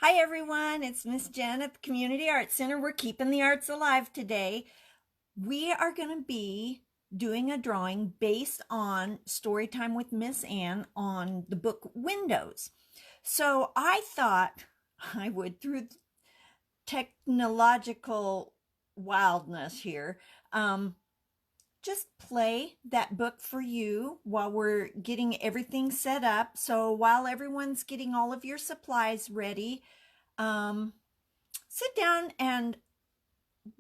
Hi everyone, it's Miss Jen at the Community Arts Center. We're keeping the arts alive today. We are going to be doing a drawing based on Storytime with Miss Ann on the book Windows. So I thought I would, through technological wildness here, just play that book for you while we're getting everything set up. So while everyone's getting all of your supplies ready, um, sit down and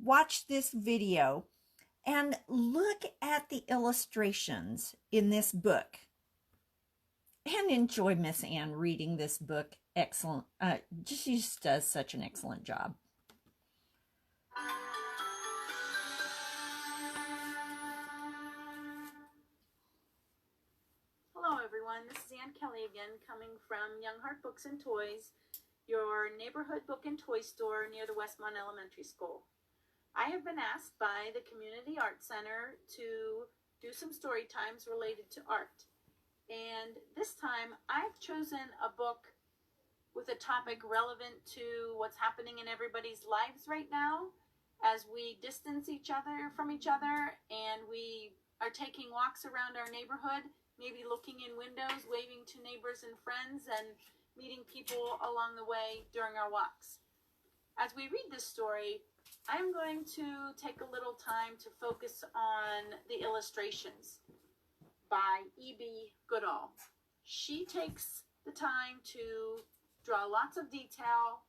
watch this video and look at the illustrations in this book and enjoy Miss Ann reading this book. Excellent. She just does such an excellent job. Hello everyone, this is Ann Kelly again, coming from Young Heart Books and Toys, your neighborhood book and toy store near the Westmont Elementary School. I have been asked by the Community Arts Center to do some story times related to art. And this time I've chosen a book with a topic relevant to what's happening in everybody's lives right now as we distance each other from each other and we are taking walks around our neighborhood, maybe looking in windows, waving to neighbors and friends, and meeting people along the way during our walks. As we read this story, I'm going to take a little time to focus on the illustrations by E.B. Goodall. She takes the time to draw lots of detail,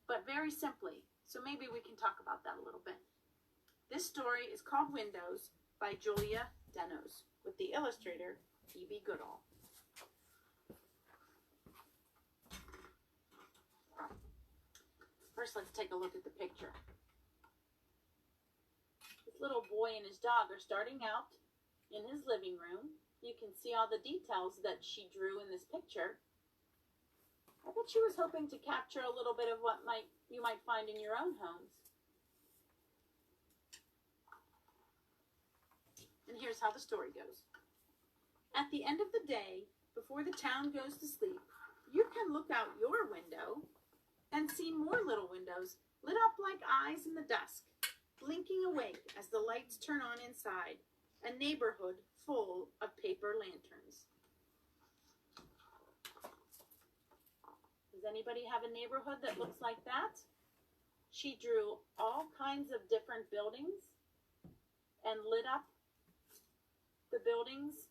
but very simply. So maybe we can talk about that a little bit. This story is called Windows by Julia Denos, with the illustrator E.B. Goodall. First, let's take a look at the picture. This little boy and his dog are starting out in his living room. You can see all the details that she drew in this picture. I bet she was hoping to capture a little bit of what you might find in your own homes. And here's how the story goes. At the end of the day, before the town goes to sleep, you can look out your window and see more little windows lit up like eyes in the dusk, blinking awake as the lights turn on inside, a neighborhood full of paper lanterns. Does anybody have a neighborhood that looks like that? She drew all kinds of different buildings and lit up the buildings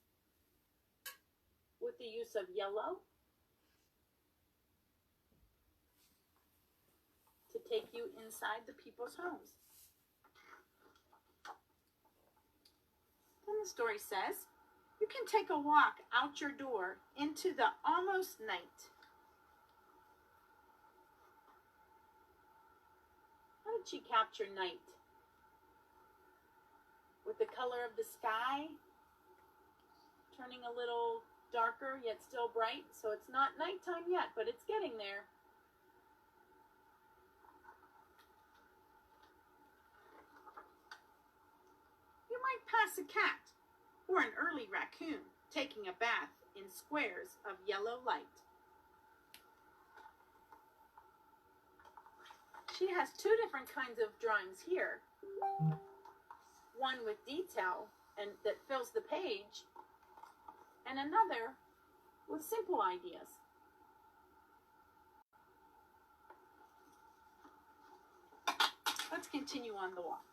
with the use of yellow to take you inside the people's homes. Then the story says, you can take a walk out your door into the almost night. How did she capture night? With the color of the sky turning a little darker yet still bright, so it's not nighttime yet, but it's getting there. You might pass a cat or an early raccoon taking a bath in squares of yellow light. She has two different kinds of drawings here. One with detail and that fills the page, and another with simple ideas. Let's continue on the walk.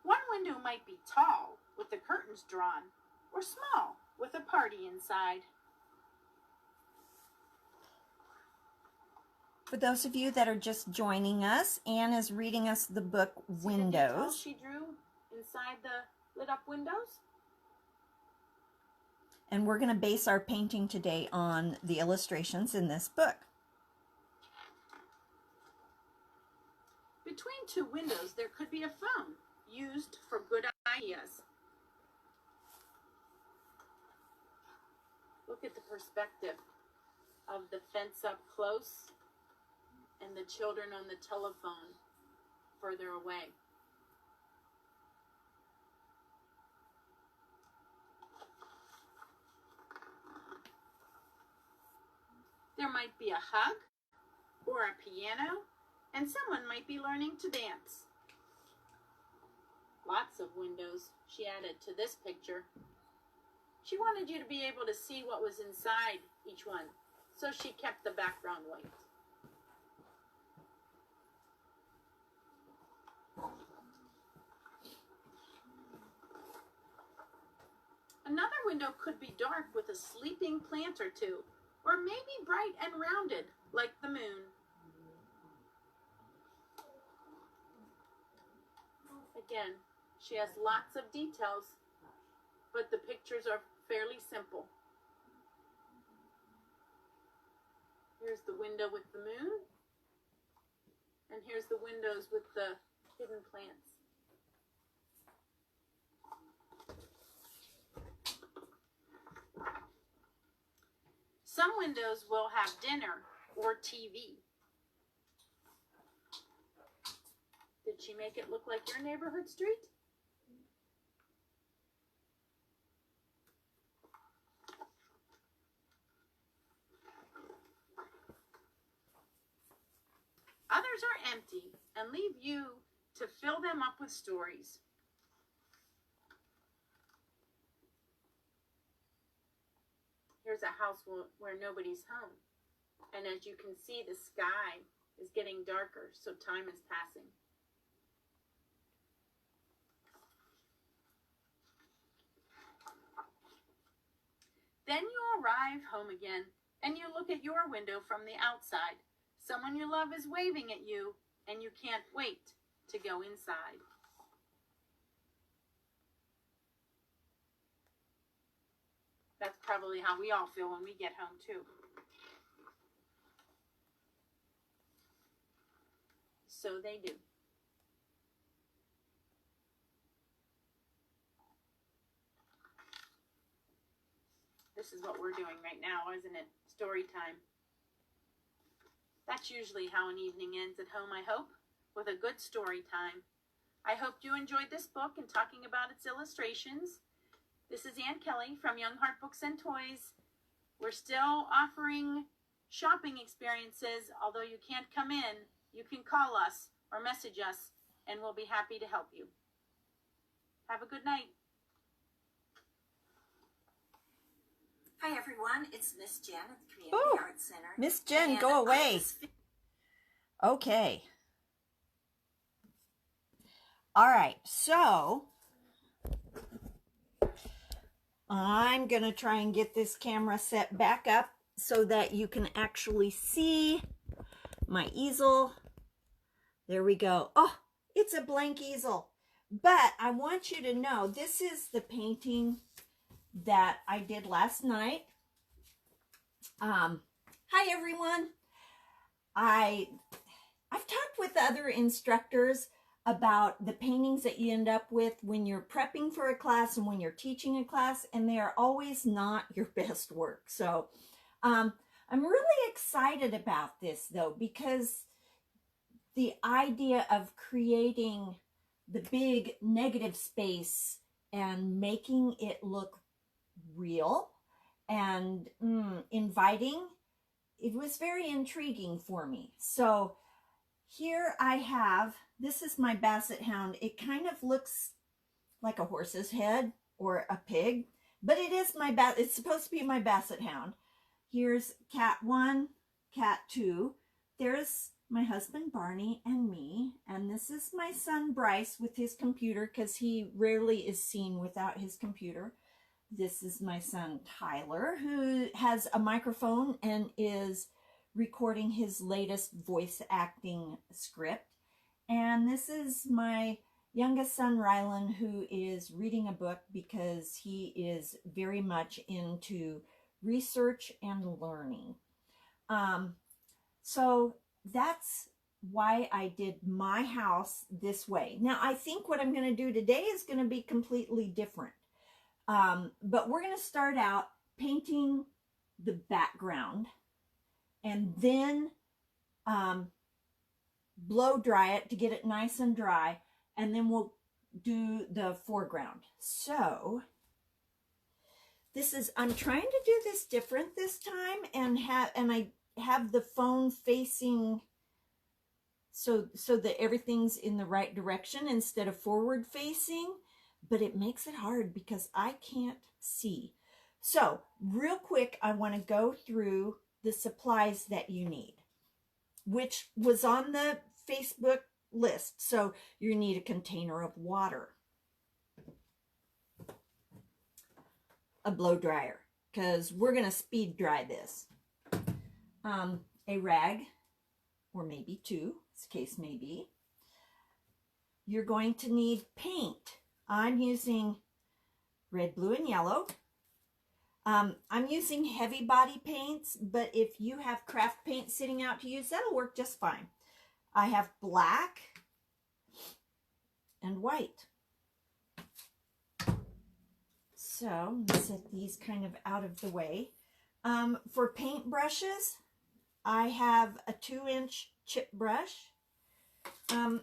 One window might be tall with the curtains drawn, or small with a party inside. For those of you that are just joining us, Ann is reading us the book Windows. See the details she drew inside the lit up windows? And we're going to base our painting today on the illustrations in this book. Between two windows, there could be a phone used for good ideas. Look at the perspective of the fence up close and the children on the telephone further away. There might be a hug or a piano, and someone might be learning to dance. Lots of windows she added to this picture. She wanted you to be able to see what was inside each one, so she kept the background white. Another window could be dark with a sleeping plant or two, or maybe bright and rounded like the moon. Again, she has lots of details, but the pictures are fairly simple. Here's the window with the moon, and here's the windows with the hidden plants. Some windows will have dinner or TV. Did she make it look like your neighborhood street? Others are empty and leave you to fill them up with stories. Here's a house where nobody's home. And as you can see, the sky is getting darker, so time is passing. Then you arrive home again, and you look at your window from the outside. Someone you love is waving at you, and you can't wait to go inside. That's probably how we all feel when we get home, too. So they do. This is what we're doing right now, isn't it? Story time. That's usually how an evening ends at home, I hope, with a good story time. I hope you enjoyed this book and talking about its illustrations. This is Ann Kelly from Young Heart Books and Toys. We're still offering shopping experiences. Although you can't come in, you can call us or message us, and we'll be happy to help you. Have a good night. Hi everyone, it's Miss Jen at the Community Arts Center. Miss Jen, And go away. Okay. All right, so I'm going to try and get this camera set back up so that you can actually see my easel. There we go. Oh, it's a blank easel. But I want you to know this is the painting that I did last night. Hi everyone. I've talked with other instructors about the paintings that you end up with when you're prepping for a class and when you're teaching a class, and they are always not your best work. So I'm really excited about this though, because the idea of creating the big negative space and making it look real and inviting, it was very intriguing for me. So here I have, this is my Basset Hound. It kind of looks like a horse's head or a pig, but it is it's supposed to be my Basset Hound. Here's cat 1, cat 2. There's my husband Barney and me, and this is my son Bryce with his computer because he rarely is seen without his computer. This is my son Tyler, who has a microphone and is recording his latest voice acting script. And this is my youngest son Rylan, who is reading a book because he is very much into research and learning. So that's why I did my house this way. Now I think what I'm going to do today is going to be completely different. But we're going to start out painting the background and then blow dry it to get it nice and dry, and then we'll do the foreground. So this is, I'm trying to do this different this time, and have the phone facing so that everything's in the right direction instead of forward facing, but it makes it hard because I can't see. So real quick, I want to go through the supplies that you need, which was on the Facebook list. So you need a container of water, a blow dryer, because we're going to speed dry this, a rag, or maybe two, as case may be. You're going to need paint. I'm using red, blue, and yellow. I'm using heavy body paints, but if you have craft paint sitting out to use, that'll work just fine. I have black and white. So let's set these kind of out of the way. For paint brushes, I have a 2-inch chip brush. I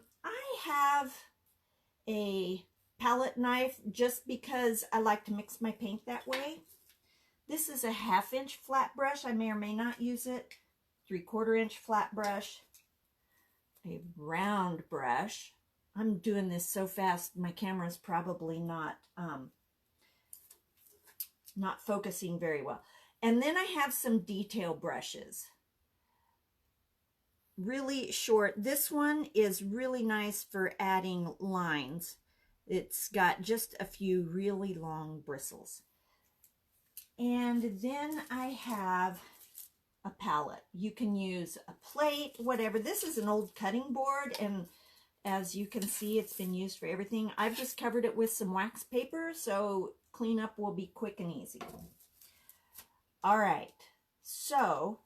have a palette knife just because I like to mix my paint that way. This is a 1/2-inch flat brush. I may or may not use it. 3/4-inch flat brush. A round brush. I'm doing this so fast, my camera's probably not focusing very well. And then I have some detail brushes. Really short. This one is really nice for adding lines. It's got just a few really long bristles. And then I have a palette. You can use a plate, whatever. This is an old cutting board, and as you can see, it's been used for everything. I've just covered it with some wax paper, so cleanup will be quick and easy. All right, so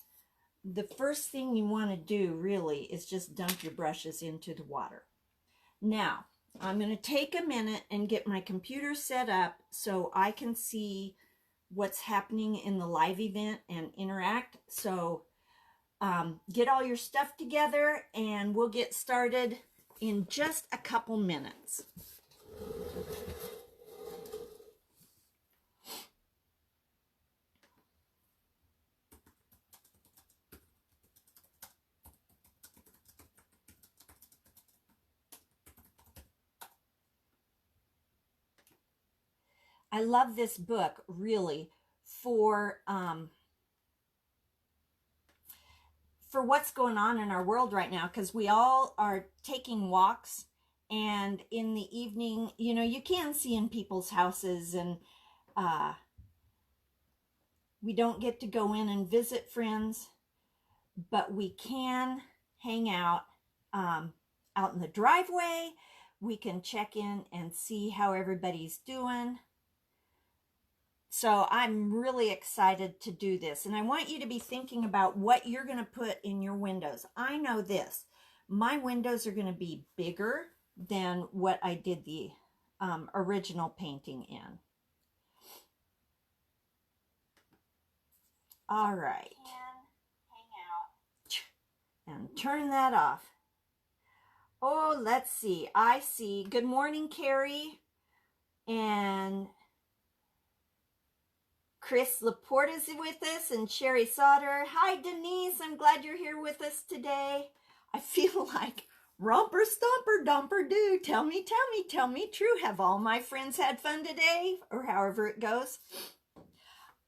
the first thing you want to do really is just dump your brushes into the water. Now, I'm going to take a minute and get my computer set up so I can see what's happening in the live event and interact. So get all your stuff together and we'll get started in just a couple minutes. I love this book really for what's going on in our world right now, because we all are taking walks, and in the evening, you know, you can see in people's houses, and we don't get to go in and visit friends, but we can hang out out in the driveway. We can check in and see how everybody's doing. So I'm really excited to do this. And I want you to be thinking about what you're going to put in your windows. I know this. My windows are going to be bigger than what I did the original painting in. All right. Hang out. And turn that off. Oh, let's see. I see. Good morning, Carrie. And Chris Laporte is with us, and Sherry Sauter. Hi, Denise. I'm glad you're here with us today. I feel like romper, stomper, domper, do. Tell me true. Have all my friends had fun today? Or however it goes.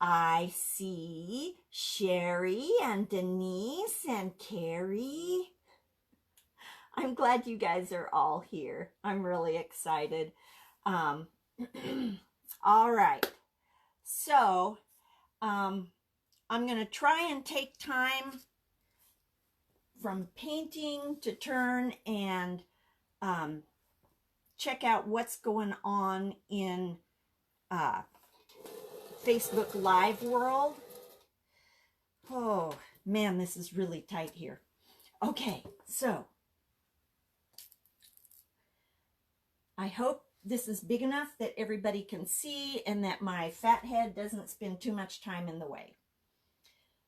I see Sherry and Denise and Carrie. I'm glad you guys are all here. I'm really excited. All right. So, I'm going to try and take time from painting to turn and check out what's going on in Facebook Live world. Oh, man, this is really tight here. Okay, so I hope this is big enough that everybody can see and that my fat head doesn't spend too much time in the way.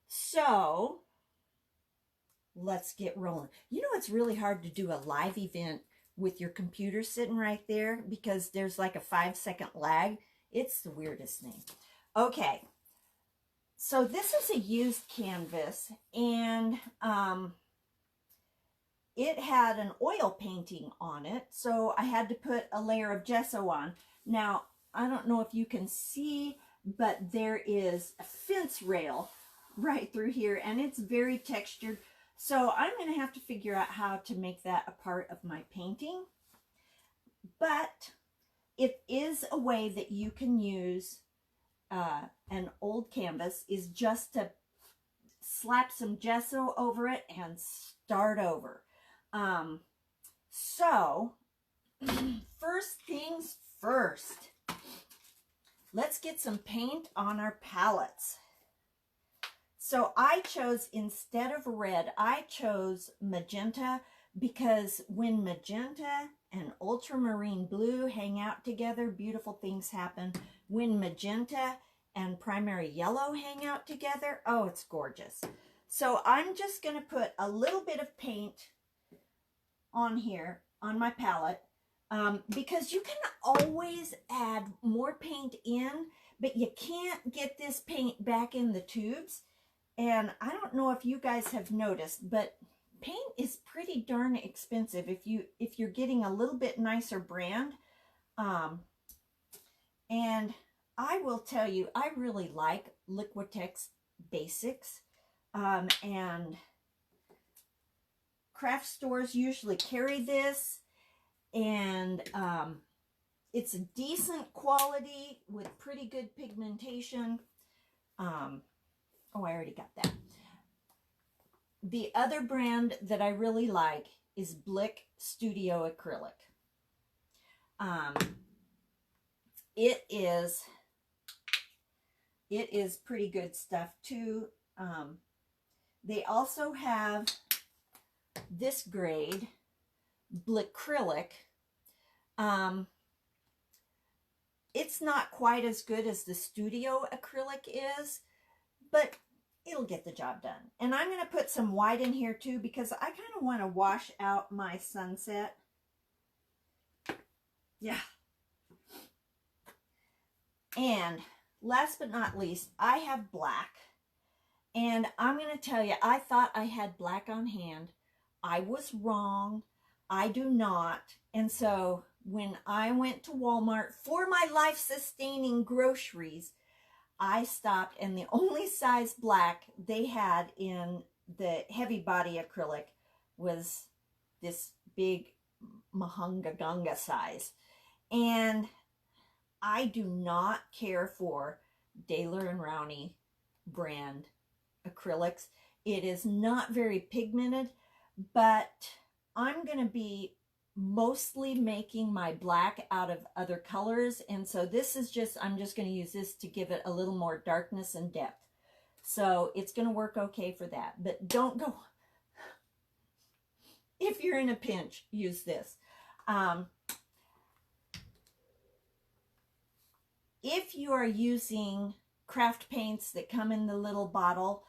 So let's get rolling. You know, it's really hard to do a live event with your computer sitting right there because there's like a 5-second lag. It's the weirdest thing. Okay. So this is a used canvas, and it had an oil painting on it, so I had to put a layer of gesso on. Now, I don't know if you can see, but there is a fence rail right through here, and it's very textured. So I'm going to have to figure out how to make that a part of my painting. But it is a way that you can use an old canvas, is just to slap some gesso over it and start over. So first things first, let's get some paint on our palettes. So I chose, instead of red, I chose magenta, because when magenta and ultramarine blue hang out together, beautiful things happen. When magenta and primary yellow hang out together, oh, it's gorgeous. So I'm just going to put a little bit of paint on here, on my palette, because you can always add more paint in, but you can't get this paint back in the tubes. And I don't know if you guys have noticed, but paint is pretty darn expensive if you're getting a little bit nicer brand. And I will tell you, I really like Liquitex Basics, and craft stores usually carry this, and it's a decent quality with pretty good pigmentation. Oh, I already got that. The other brand that I really like is Blick Studio Acrylic. It is pretty good stuff too. They also have this grade, Blicrylic. It's not quite as good as the Studio Acrylic is, but it'll get the job done. And I'm going to put some white in here too, because I kind of want to wash out my sunset. Yeah. And last but not least, I have black. And I'm going to tell you, I thought I had black on hand. I was wrong. I do not. And so when I went to Walmart for my life-sustaining groceries, I stopped, and the only size black they had in the heavy body acrylic was this big Mahunga Gunga size. And I do not care for Daler and Rowney brand acrylics. It is not very pigmented, but I'm going to be mostly making my black out of other colors, and so this is just, I'm just going to use this to give it a little more darkness and depth. So it's going to work okay for that, but don't go, if you're in a pinch, use this. If you are using craft paints that come in the little bottle,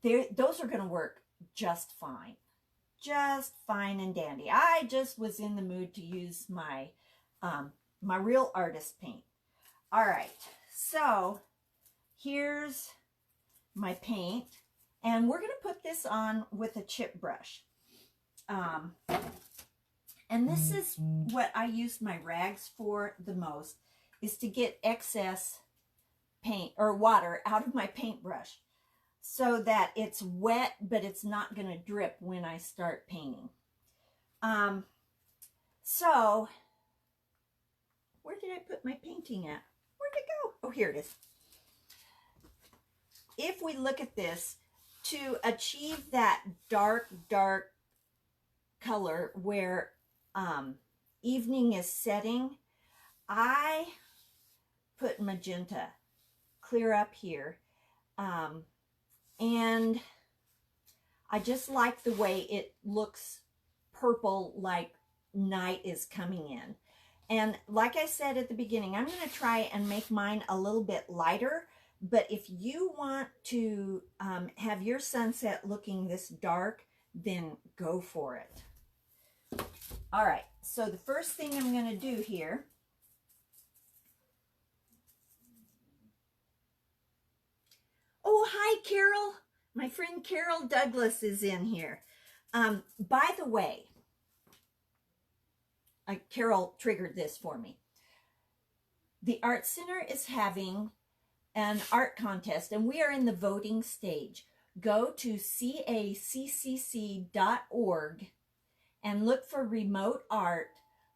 those are going to work just fine. Just fine and dandy. I just was in the mood to use my my real artist paint. All right, so here's my paint, and we're going to put this on with a chip brush. And this is what I use my rags for the most, is to get excess paint or water out of my paintbrush, so that it's wet, but it's not going to drip when I start painting. So, where did I put my painting at? Where'd it go? Oh, here it is. If we look at this, to achieve that dark, dark color where evening is setting, I put magenta clear up here. And I just like the way it looks purple, like night is coming in. And like I said at the beginning, I'm going to try and make mine a little bit lighter. But if you want to have your sunset looking this dark, then go for it. All right, so the first thing I'm going to do here Carol. My friend Carol Douglas is in here. By the way, Carol triggered this for me. The Art Center is having an art contest, and we are in the voting stage. Go to caccc.org and look for remote art.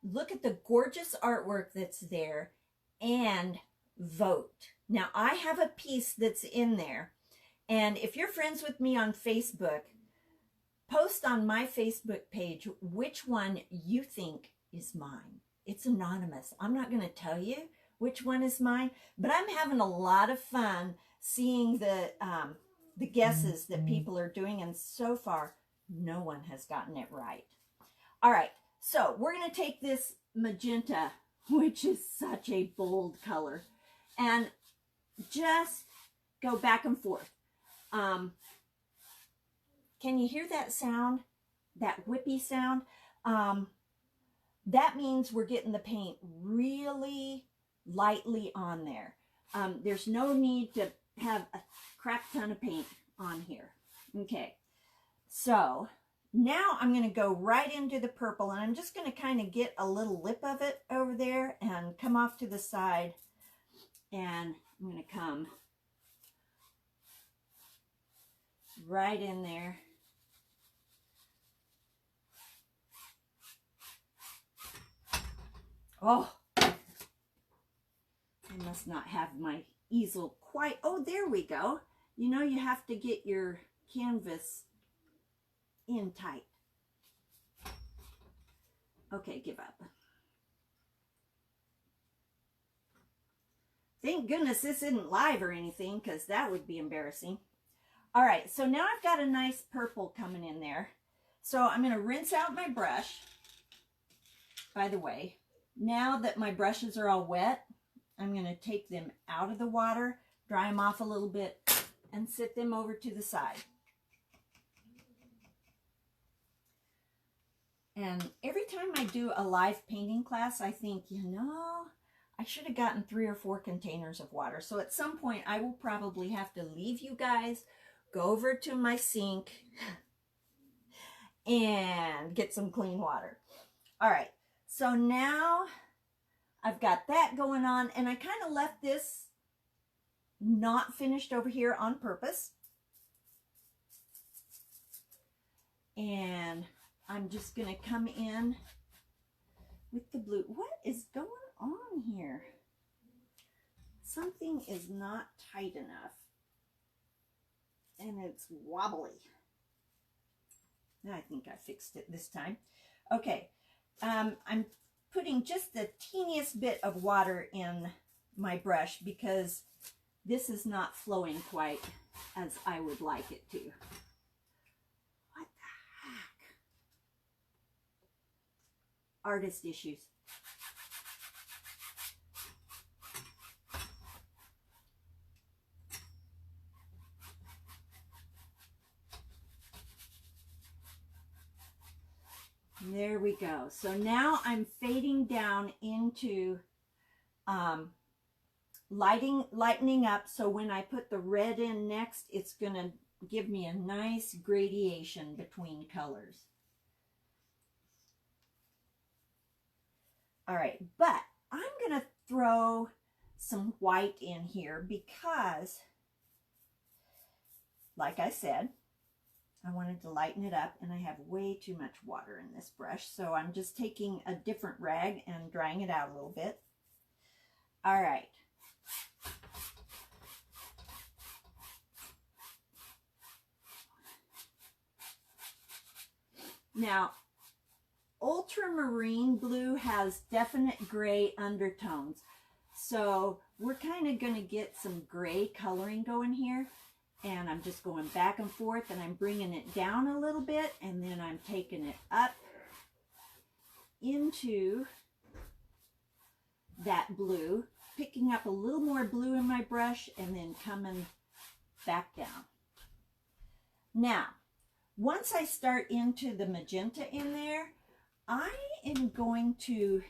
Look at the gorgeous artwork that's there and vote. Now, I have a piece that's in there, and if you're friends with me on Facebook, post on my Facebook page which one you think is mine. It's anonymous. I'm not going to tell you which one is mine, but I'm having a lot of fun seeing the guesses that people are doing, and so far, no one has gotten it right. All right, so we're going to take this magenta, which is such a bold color, and just go back and forth. Can you hear that sound? That whippy sound? That means we're getting the paint really lightly on there. There's no need to have a crap ton of paint on here. Okay, so now I'm going to go right into the purple, and I'm just going to kind of get a little lip of it over there and come off to the side, and I'm going to come right in there. Oh, I must not have my easel quite. Oh, there we go. You know, you have to get your canvas in tight. Okay, give up. Thank goodness this isn't live or anything, because that would be embarrassing. All right, so now I've got a nice purple coming in there. So I'm going to rinse out my brush. By the way, now that my brushes are all wet, I'm going to take them out of the water, dry them off a little bit, and sit them over to the side. And every time I do a live painting class, I think, you know, I should have gotten 3 or 4 containers of water. So at some point, I will probably have to leave you guys, go over to my sink, and get some clean water. All right, so now I've got that going on, and I kind of left this not finished over here on purpose. And I'm just going to come in with the blue. What is going on here? Something is not tight enough, and it's wobbly. I think I fixed it this time. Okay, I'm putting just the teeniest bit of water in my brush because this is not flowing quite as I would like it to. What the heck? Artist issues. There we go. So now I'm fading down into lightening up, so when I put the red in next, it's going to give me a nice gradation between colors. All right, but I'm going to throw some white in here because, like I said, I wanted to lighten it up, and I have way too much water in this brush, so I'm just taking a different rag and drying it out a little bit. All right. Now, ultramarine blue has definite gray undertones, so we're kind of going to get some gray coloring going here. And I'm just going back and forth, and I'm bringing it down a little bit, and then I'm taking it up into that blue, picking up a little more blue in my brush, and then coming back down. Now, once I start into the magenta in there, I am going to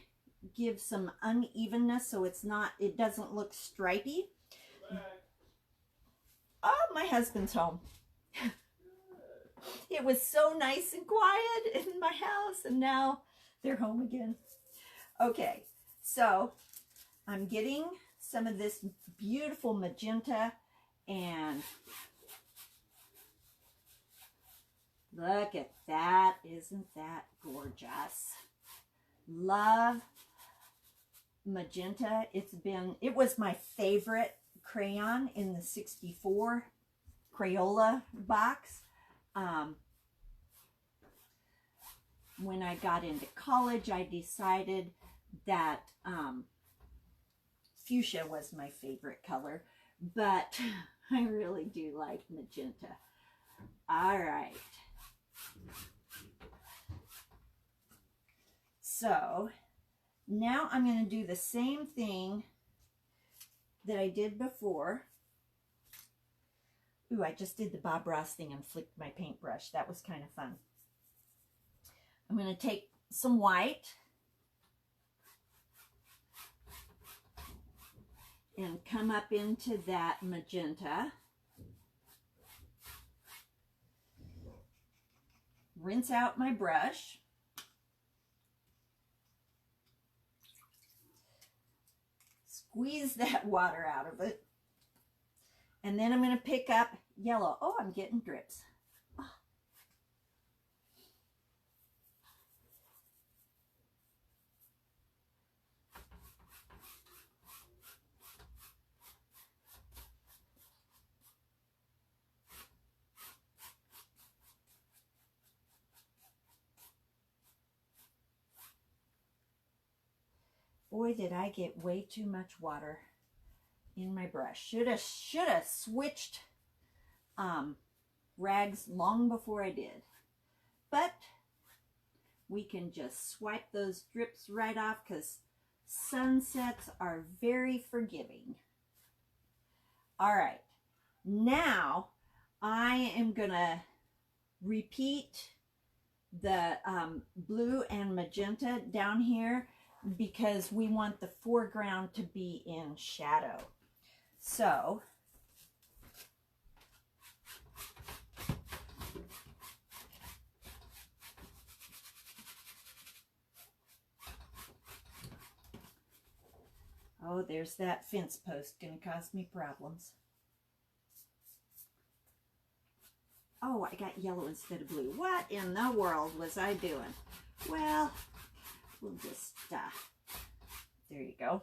give some unevenness so it doesn't look stripy. Oh my husband's home. It was so nice and quiet in my house, and now they're home again. Okay, so I'm getting some of this beautiful magenta, and look at that. Isn't that gorgeous? Love magenta. It was my favorite crayon in the 64 Crayola box. When I got into college, I decided that fuchsia was my favorite color, but I really do like magenta. All right. So now I'm going to do the same thing that I did before. Ooh, I just did the Bob Ross thing and flicked my paintbrush. That was kind of fun. I'm going to take some white and come up into that magenta. Rinse out my brush. Squeeze that water out of it. And then I'm going to pick up yellow. Oh, I'm getting drips. Oh. Boy, did I get way too much water in my brush. Should have switched rags long before I did. But we can just swipe those drips right off because sunsets are very forgiving. All right, now I am gonna repeat the blue and magenta down here because we want the foreground to be in shadow. So oh, there's that fence post gonna cause me problems. Oh, I got yellow instead of blue. What in the world was I doing? Well, we'll just, there you go.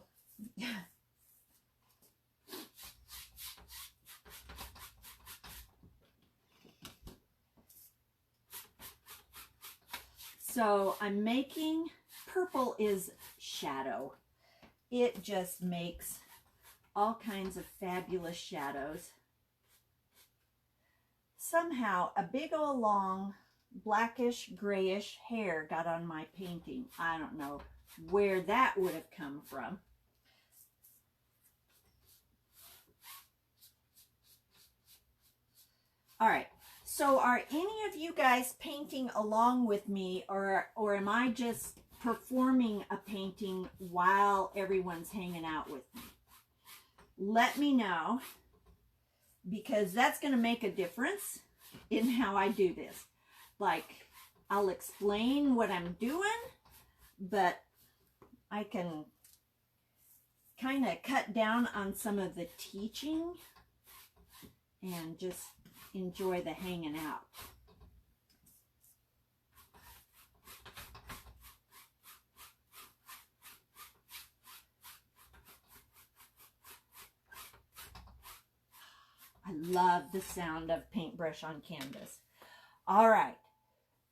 So I'm making, purple is shadow. It just makes all kinds of fabulous shadows. Somehow a big old long blackish grayish hair got on my painting. I don't know where that would have come from. All right, so are any of you guys painting along with me, or am I just performing a painting while everyone's hanging out with me? Let me know, because that's going to make a difference in how I do this. Like, I'll explain what I'm doing, but I can kind of cut down on some of the teaching and just enjoy the hanging out. I love the sound of paintbrush on canvas. All right.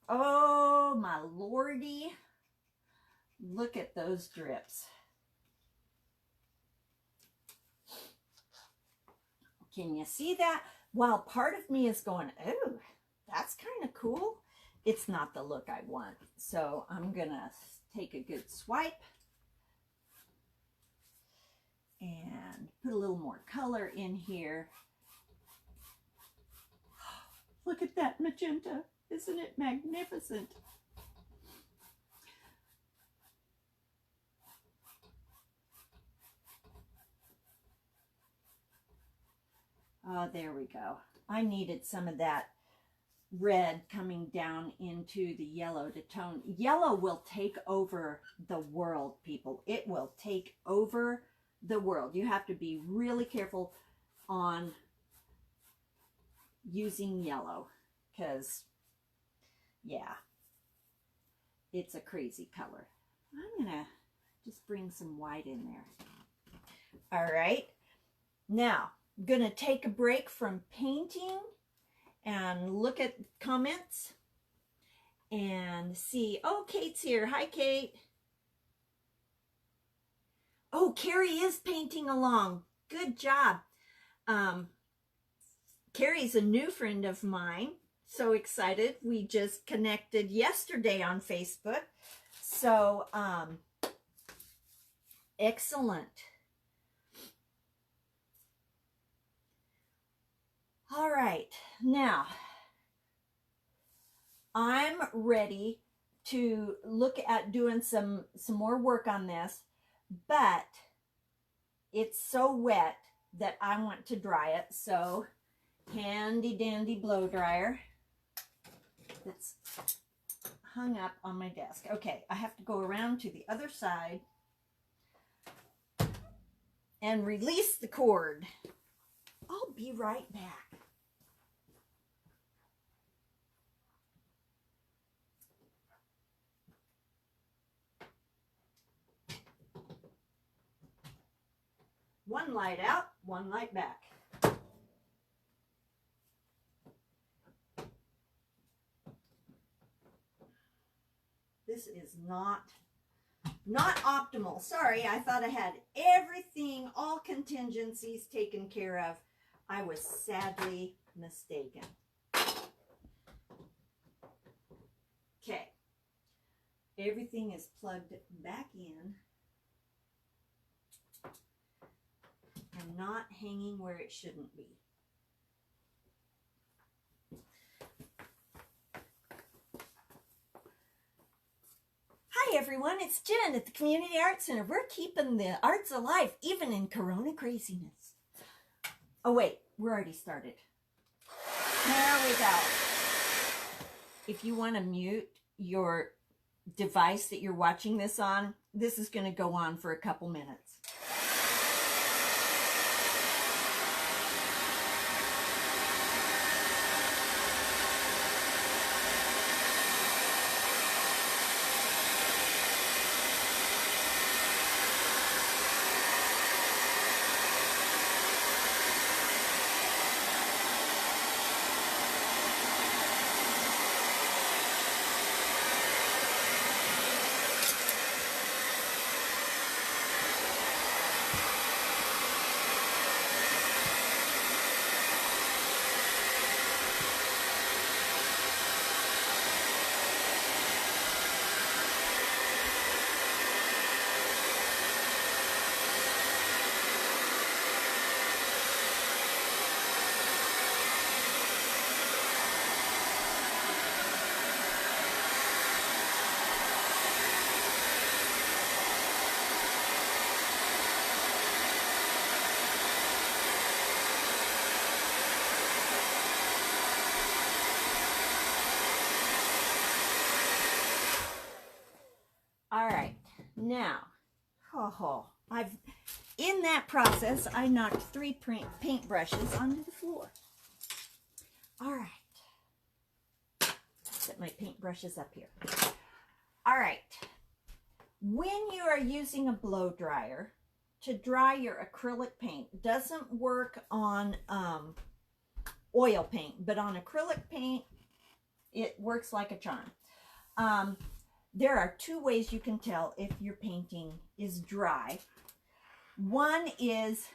Oh, my lordy. Look at those drips. Can you see that? While part of me is going, oh, that's kind of cool, it's not the look I want. So I'm going to take a good swipe and put a little more color in here. Look at that magenta. Isn't it magnificent? Oh, there we go. I needed some of that red coming down into the yellow to tone. Yellow will take over the world, people. It will take over the world. You have to be really careful on using yellow because, yeah, it's a crazy color. I'm gonna just bring some white in there. All right, now I'm gonna take a break from painting and look at comments and see. Oh, Kate's here. Hi, Kate. Oh, Carrie is painting along. Good job. Carrie's a new friend of mine. So excited. We just connected yesterday on Facebook. So, excellent. All right. Now, I'm ready to look at doing some more work on this, but it's so wet that I want to dry it. So, handy dandy blow dryer that's hung up on my desk. Okay, I have to go around to the other side and release the cord. I'll be right back. One light out, one light back. This is not optimal. Sorry, I thought I had everything, all contingencies taken care of. I was sadly mistaken. Okay. Everything is plugged back in and not hanging where it shouldn't be. Hi everyone, it's Jen at the Community Arts Center. We're keeping the arts alive even in Corona craziness. Oh wait, we're already started. There we go. If you want to mute your device that you're watching this on, this is going to go on for a couple minutes. All right, now, in that process, I knocked 3 paint brushes onto the floor. All right, set my paint brushes up here. All right, when you are using a blow dryer to dry your acrylic paint, it doesn't work on oil paint, but on acrylic paint, it works like a charm. There are 2 ways you can tell if your painting is dry. One is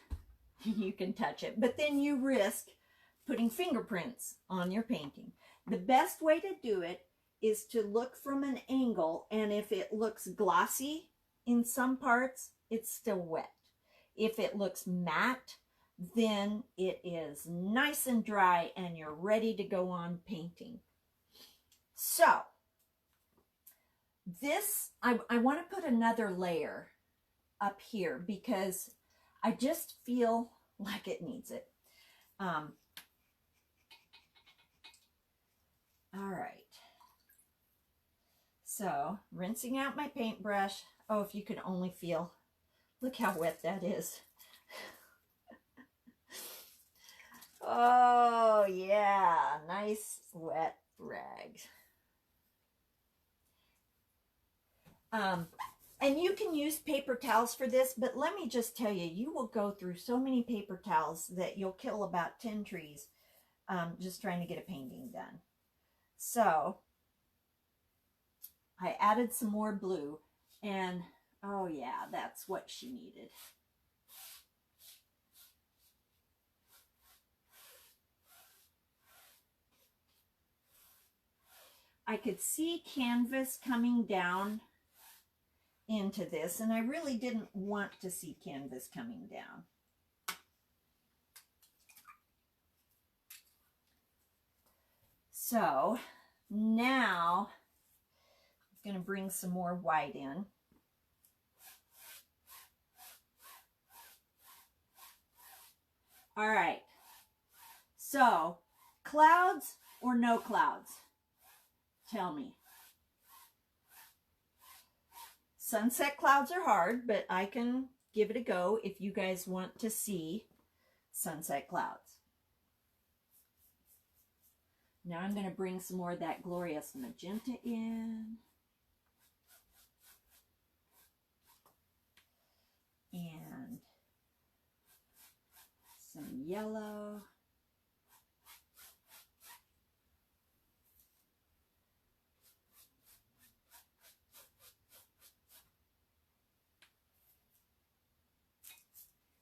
you can touch it, but then you risk putting fingerprints on your painting. The best way to do it is to look from an angle, and if it looks glossy in some parts, it's still wet. If it looks matte, then it is nice and dry and you're ready to go on painting. So, this, I want to put another layer up here because I just feel like it needs it. All right. So, rinsing out my paintbrush. Oh, if you could only feel. Look how wet that is. Oh, yeah. Nice wet rags. And you can use paper towels for this, but let me just tell you, you will go through so many paper towels that you'll kill about 10 trees just trying to get a painting done. So I added some more blue, and oh yeah, that's what she needed. I could see canvas coming down into this, and I really didn't want to see canvas coming down. So now I'm going to bring some more white in. All right, so clouds or no clouds? Tell me. Sunset clouds are hard, but I can give it a go if you guys want to see sunset clouds. Now I'm going to bring some more of that glorious magenta in. And some yellow.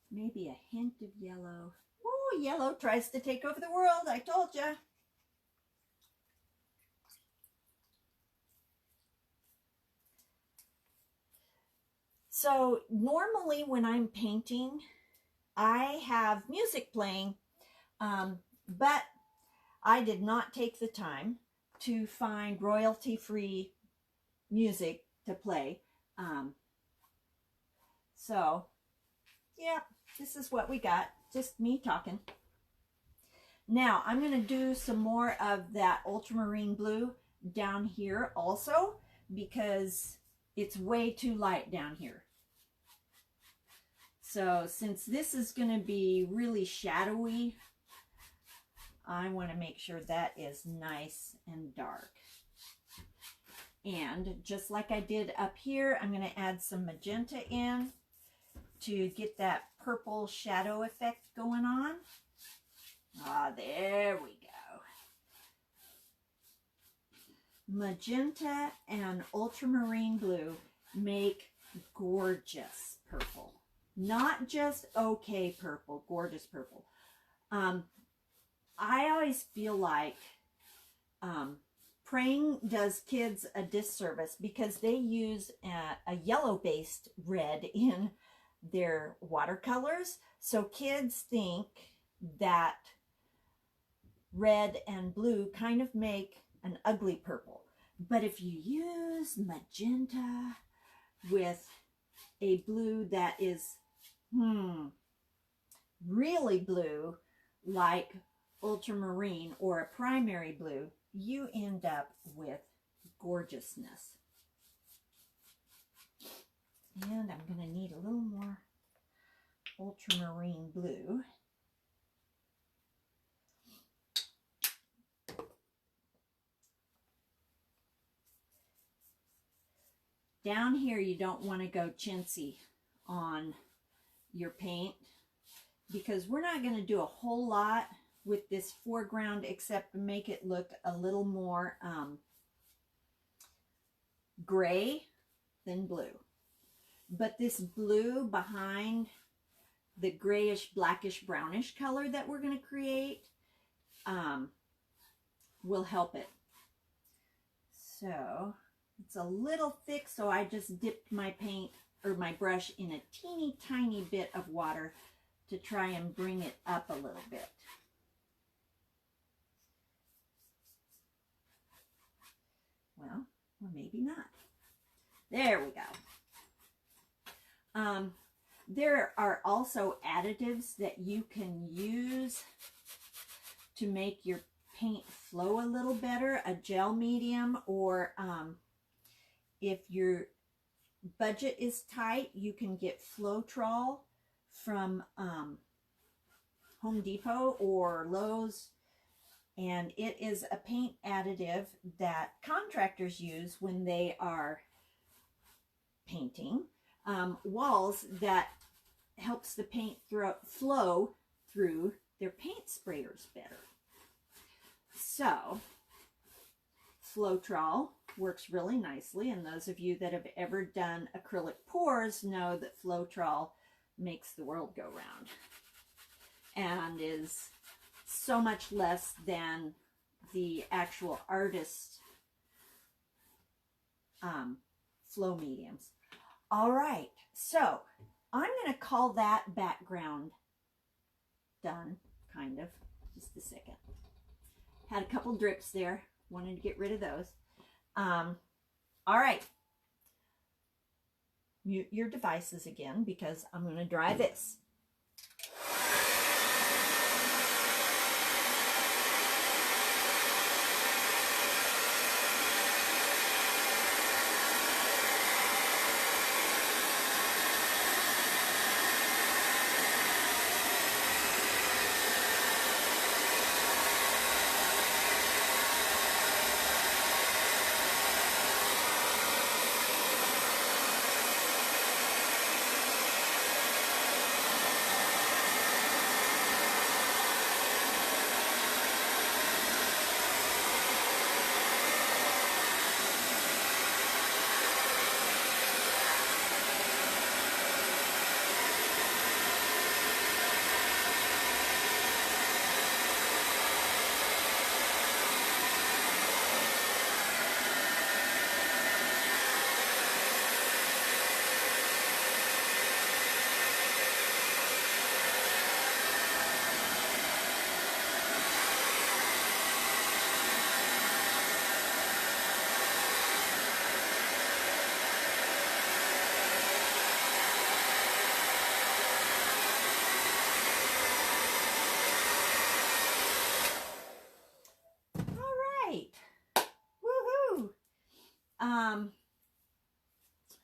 Maybe a hint of yellow. Oh, yellow tries to take over the world, I told ya. So normally when I'm painting, I have music playing, but I did not take the time to find royalty-free music to play. So, yeah, this is what we got. Just me talking. Now, I'm going to do some more of that ultramarine blue down here also, because it's way too light down here. So, since this is going to be really shadowy, I want to make sure that is nice and dark. And just like I did up here, I'm going to add some magenta in to get that purple shadow effect going on. Ah, there we go. Magenta and ultramarine blue make gorgeous purple. Not just okay purple, gorgeous purple. I always feel like Praying does kids a disservice because they use a yellow-based red in their watercolors. So kids think that red and blue kind of make an ugly purple. But if you use magenta with a blue that is really blue, like ultramarine or a primary blue, you end up with gorgeousness. And I'm going to need a little more ultramarine blue. Down here, you don't want to go chintzy on your paint because we're not going to do a whole lot with this foreground except to make it look a little more gray than blue. But this blue behind the grayish, blackish, brownish color that we're going to create will help it. So it's a little thick, so I just dipped my paint or my brush in a teeny tiny bit of water to try and bring it up a little bit. Well, or maybe not. There we go. There are also additives that you can use to make your paint flow a little better, a gel medium, or if your budget is tight, you can get Floetrol from Home Depot or Lowe's, and it is a paint additive that contractors use when they are painting walls, that helps the paint flow through their paint sprayers better. So Floetrol works really nicely, and those of you that have ever done acrylic pours know that Floetrol makes the world go round and is so much less than the actual artist flow mediums. All right, so I'm going to call that background done, kind of. Just a second. Had a couple drips there. Wanted to get rid of those. All right. Mute your devices again because I'm going to dry this.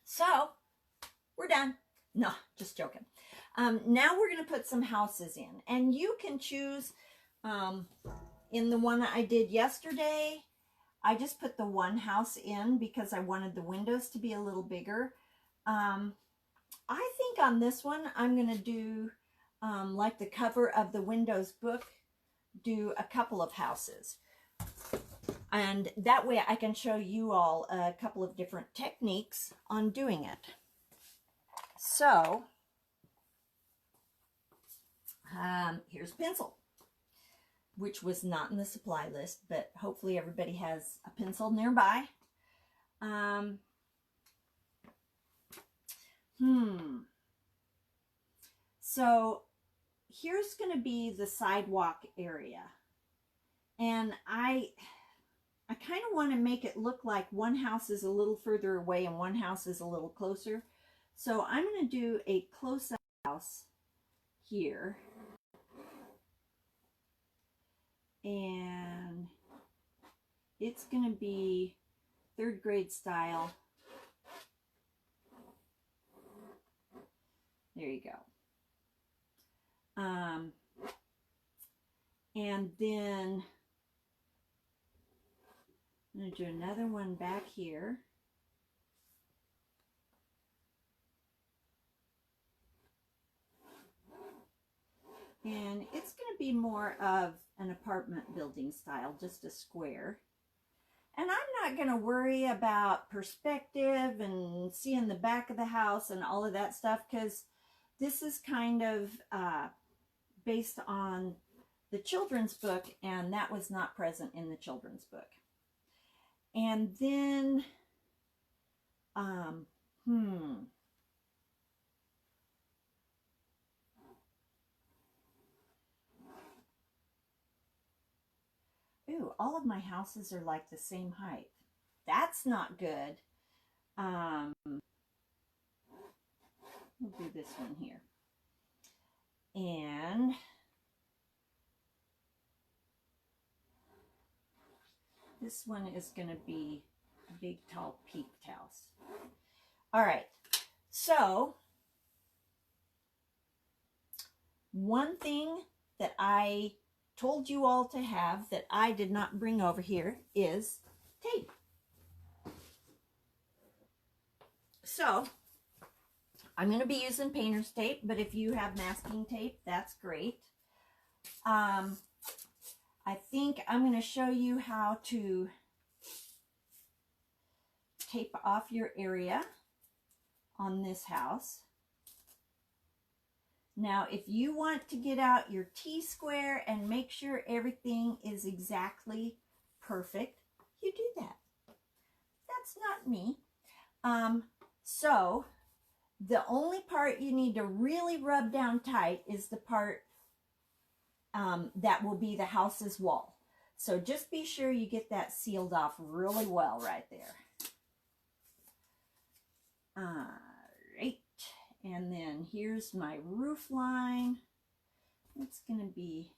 So we're done. No, just joking. Now we're going to put some houses in, and you can choose in the one I did yesterday. I just put the one house in because I wanted the windows to be a little bigger. I think on this one, I'm going to do like the cover of the Windows book, do a couple of houses. And that way I can show you all a couple of different techniques on doing it. So, here's pencil, which was not in the supply list, but hopefully everybody has a pencil nearby. So, here's going to be the sidewalk area. And I kind of want to make it look like one house is a little further away and one house is a little closer. So I'm going to do a close-up house here. And it's going to be 3rd grade style. There you go. And then I'm going to do another one back here. And it's going to be more of an apartment building style, just a square. And I'm not going to worry about perspective and seeing the back of the house and all of that stuff, because this is kind of based on the children's book, and that was not present in the children's book. And then, ooh, all of my houses are like the same height. That's not good. We'll do this one here. And This one is going to be a big, tall peaked house. All right. So, one thing that I told you all to have that I did not bring over here is tape. So, I'm going to be using painter's tape, but if you have masking tape, that's great. I think I'm going to show you how to tape off your area on this house. Now, if you want to get out your T-square and make sure everything is exactly perfect, you do that. That's not me. So, the only part you need to really rub down tight is the part that will be the house's wall. So just be sure you get that sealed off really well right there. All right. And then here's my roof line. It's going to be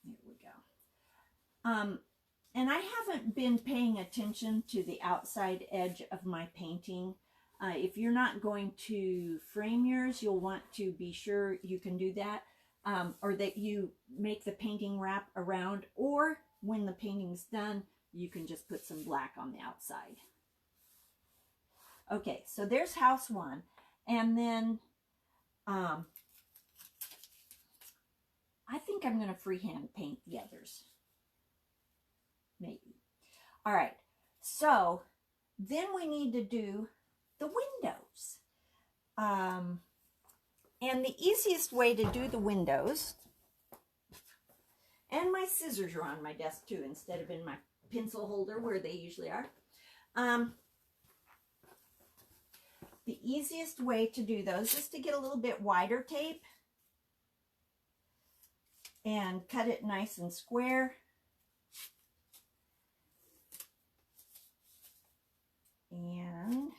there we go. And I haven't been paying attention to the outside edge of my painting. If you're not going to frame yours, you'll want to be sure you can do that. Or that you make the painting wrap around, or when the painting's done, you can just put some black on the outside. Okay, so there's house one. And then I think I'm going to freehand paint the others. Maybe. All right, so then we need to do the windows. And the easiest way to do the windows, and my scissors are on my desk too, instead of in my pencil holder where they usually are. The easiest way to do those is to get a little bit wider tape and cut it nice and square. And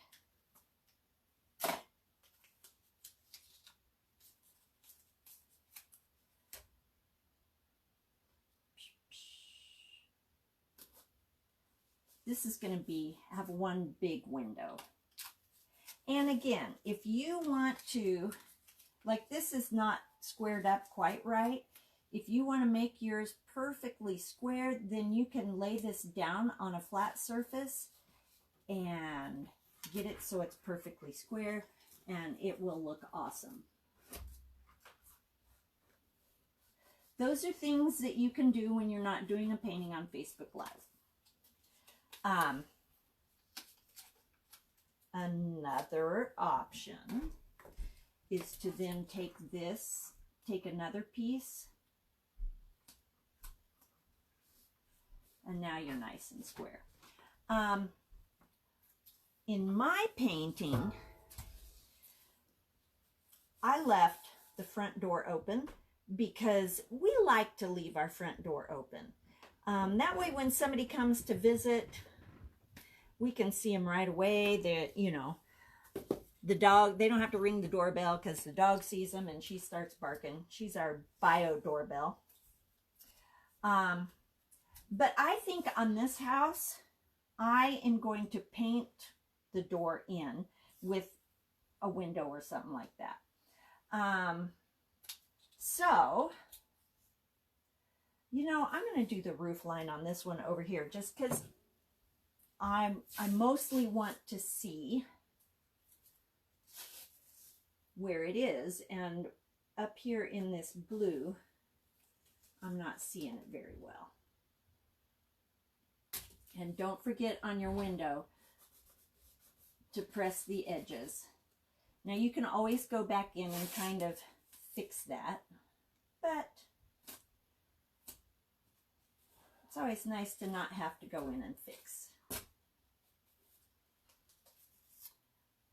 this is going to have one big window. And again, if you want to, like this is not squared up quite right. If you want to make yours perfectly square, then you can lay this down on a flat surface and get it so it's perfectly square, and it will look awesome. Those are things that you can do when you're not doing a painting on Facebook Live. Another option is to then take another piece, and now you're nice and square. In my painting, I left the front door open because we like to leave our front door open. That way when somebody comes to visit, we can see them right away. The dog, they don't have to ring the doorbell because the dog sees them and she starts barking. She's our bio doorbell. But I think on this house, I am going to paint the door in with a window or something like that. So, I'm going to do the roof line on this one over here just because I mostly want to see where it is, and up here in this blue, I'm not seeing it very well. And don't forget on your window to press the edges. Now you can always go back in and kind of fix that, but it's always nice to not have to go in and fix.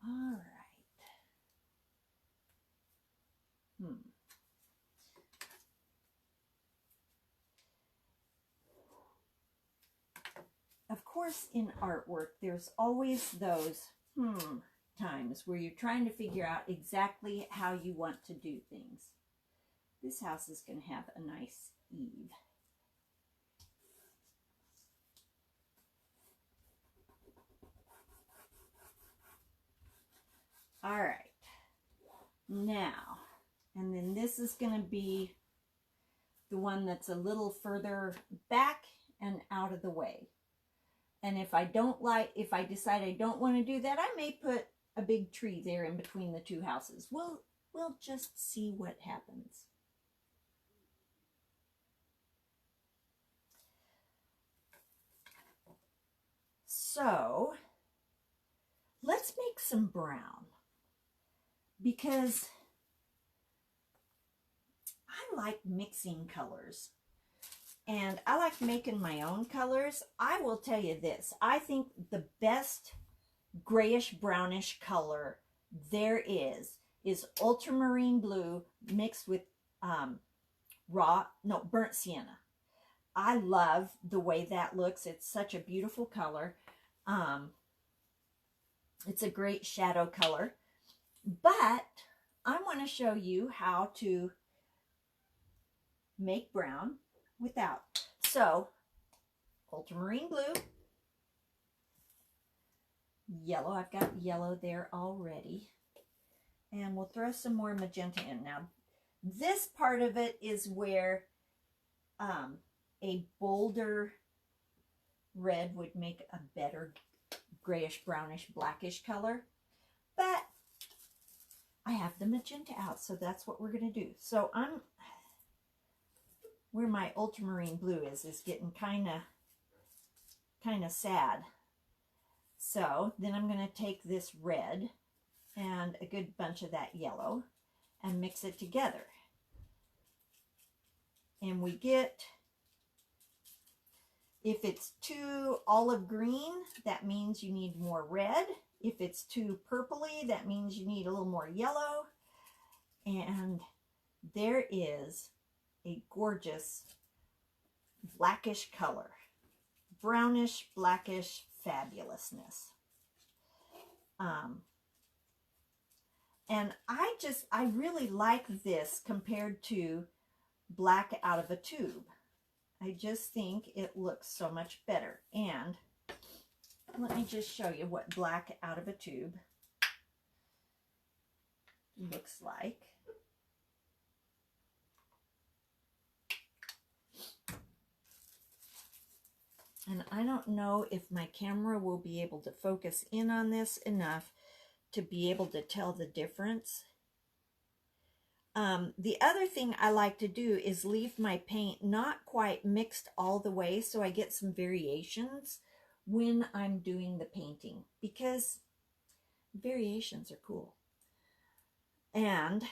All right. Of course, in artwork, there's always those, times where you're trying to figure out exactly how you want to do things. This house is going to have a nice eave. All right. Now, and then this is going to be the one that's a little further back and out of the way. And if I decide I don't want to do that, I may put a big tree there in between the two houses. We'll just see what happens. So, let's make some brown, because I like mixing colors. And I like making my own colors. I will tell you this. I think the best grayish brownish color there is ultramarine blue mixed with burnt sienna. I love the way that looks. It's such a beautiful color. It's a great shadow color. But I want to show you how to make brown without. So, ultramarine blue, yellow. I've got yellow there already. And we'll throw some more magenta in. Now, this part of it is where a bolder red would make a better grayish, brownish, blackish color. But I have the magenta out, so that's what we're going to do. So where my ultramarine blue is getting kind of sad. So then I'm going to take this red and a good bunch of that yellow and mix it together. And we get, if it's too olive green, that means you need more red. If it's too purpley, that means you need a little more yellow. And there is a gorgeous blackish color. Brownish, blackish fabulousness. And I really like this compared to black out of a tube. I just think it looks so much better. And let me just show you what black out of a tube looks like. And I don't know if my camera will be able to focus in on this enough to be able to tell the difference. The other thing I like to do is leave my paint not quite mixed all the way, so I get some variations when I'm doing the painting, because variations are cool. And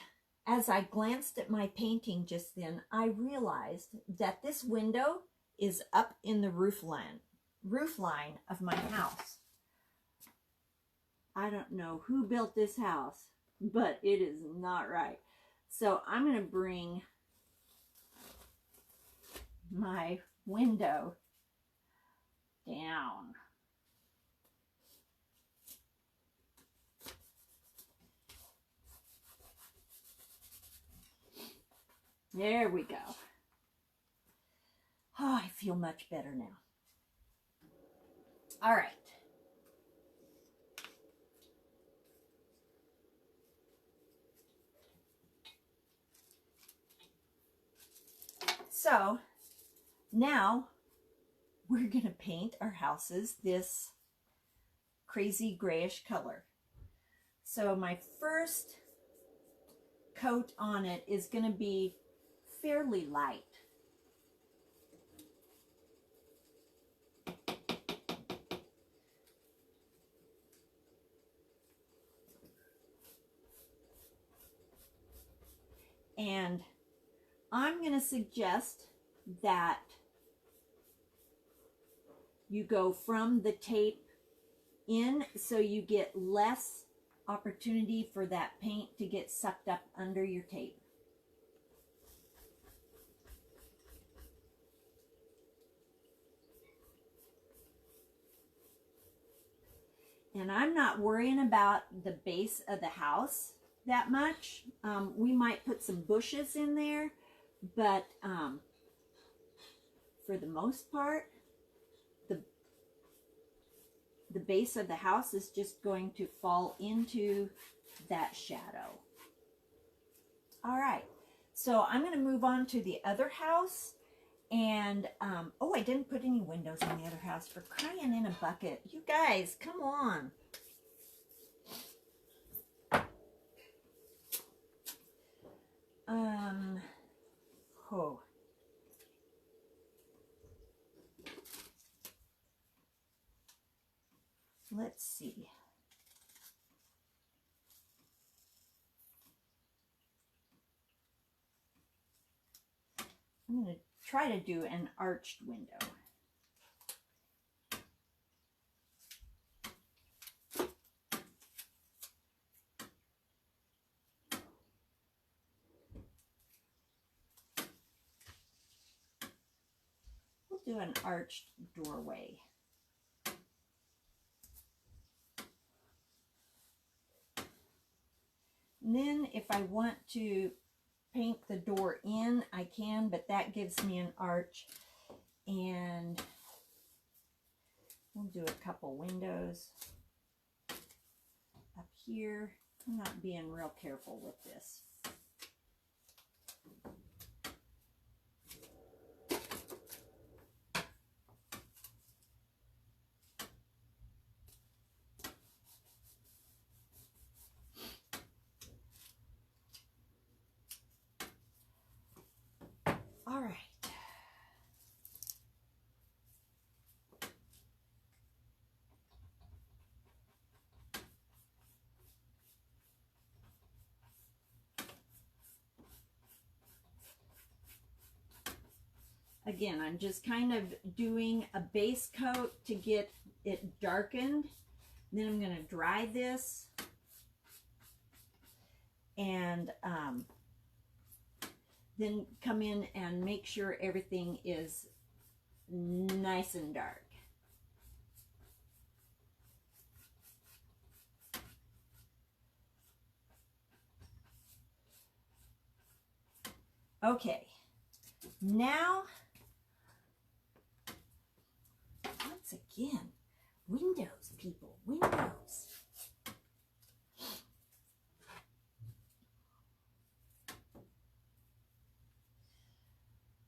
as I glanced at my painting just then, I realized that this window is up in the roof line of my house. I don't know who built this house, but it is not right. So I'm going to bring my window down. There we go. Oh, I feel much better now. All right. So now we're going to paint our houses this crazy grayish color. So my first coat on it is going to be fairly light. And I'm going to suggest that you go from the tape in so you get less opportunity for that paint to get sucked up under your tape. And I'm not worrying about the base of the house that much. We might put some bushes in there, but for the most part, the base of the house is just going to fall into that shadow. All right, so I'm going to move on to the other house. And, oh, I didn't put any windows in the other house, for crying in a bucket. You guys, come on. Oh. Let's see. I'm going to try to do an arched window. We'll do an arched doorway. And then if I want to paint the door in, I can, but that gives me an arch. And we'll do a couple windows up here. I'm not being real careful with this. All right. Again, I'm just kind of doing a base coat to get it darkened. Then I'm going to dry this and then come in and make sure everything is nice and dark. Okay, now, once again, windows, people, windows.